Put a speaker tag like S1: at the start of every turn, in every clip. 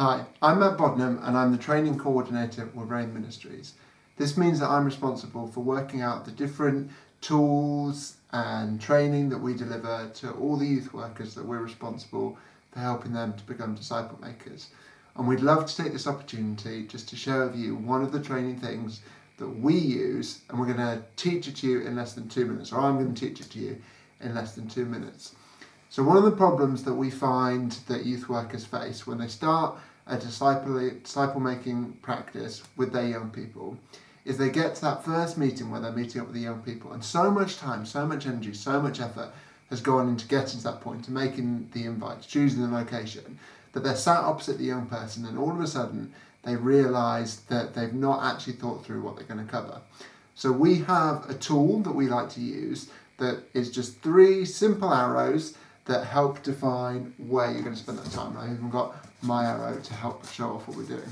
S1: Hi, I'm Matt Bodnam and I'm the Training Co-ordinator with Rain Ministries. This means that I'm responsible for working out the different tools and training that we deliver to all the youth workers that we're responsible for helping them to become disciple makers. And we'd love to take this opportunity just to share with you one of the training things that we use, and we're going to teach it to you in less than 2 minutes, or I'm going to teach it to you in less than 2 minutes. So one of the problems that we find that youth workers face when they start a disciple making practice with their young people is they get to that first meeting where they're meeting up with the young people, and so much time, so much energy, so much effort has gone into getting to that point, to making the invite, choosing the location, that they're sat opposite the young person and all of a sudden they realise that they've not actually thought through what they're going to cover. So we have a tool that we like to use that is just 3 simple arrows that help define where you're going to spend that time. I've even got my arrow to help show off what we're doing.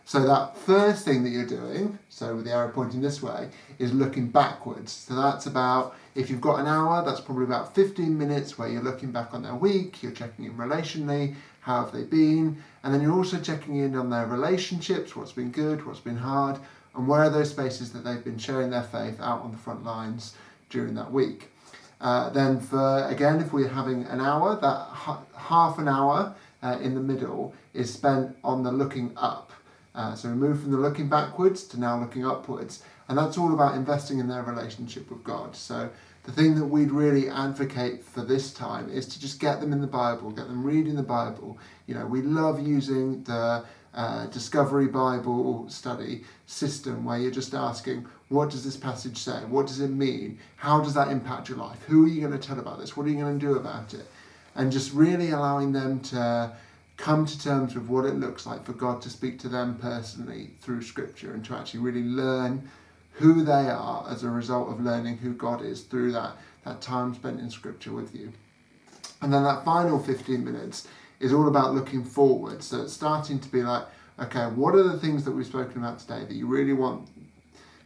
S1: So that first thing that you're doing, so with the arrow pointing this way, is looking backwards. So that's about, if you've got an hour, that's probably about 15 minutes where you're looking back on their week, you're checking in relationally, how have they been, and then you're also checking in on their relationships, what's been good, what's been hard, and where are those spaces that they've been sharing their faith out on the front lines during that week. Then if we're having an hour, that half an hour in the middle is spent on the looking up. So we move from the looking backwards to now looking upwards, and that's all about investing in their relationship with God. So the thing that we'd really advocate for this time is to just get them in the Bible, get them reading the Bible. You know, we love using the Discovery Bible study system where you're just asking, what does this passage say? What does it mean? How does that impact your life? Who are you going to tell about this? What are you going to do about it? And just really allowing them to come to terms with what it looks like for God to speak to them personally through Scripture, and to actually really learn who they are as a result of learning who God is through that time spent in Scripture with you. And then that final 15 minutes is all about looking forward. So it's starting to be like, okay, what are the things that we've spoken about today that you really want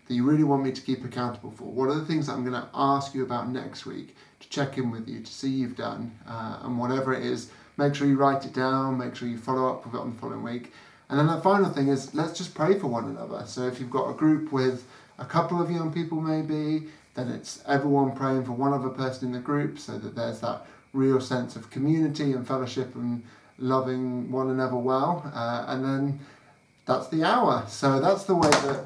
S1: me to keep accountable for? What are the things that I'm going to ask you about next week to check in with you, to see you've done, and whatever it is, make sure you write it down, make sure you follow up with it on the following week. And then that final thing is, let's just pray for one another. So if you've got a group with a couple of young people maybe, then it's everyone praying for one other person in the group, so that there's that real sense of community and fellowship and loving one another well. And then that's the hour. So that's the way that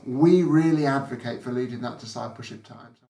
S1: we really advocate for leading that discipleship time.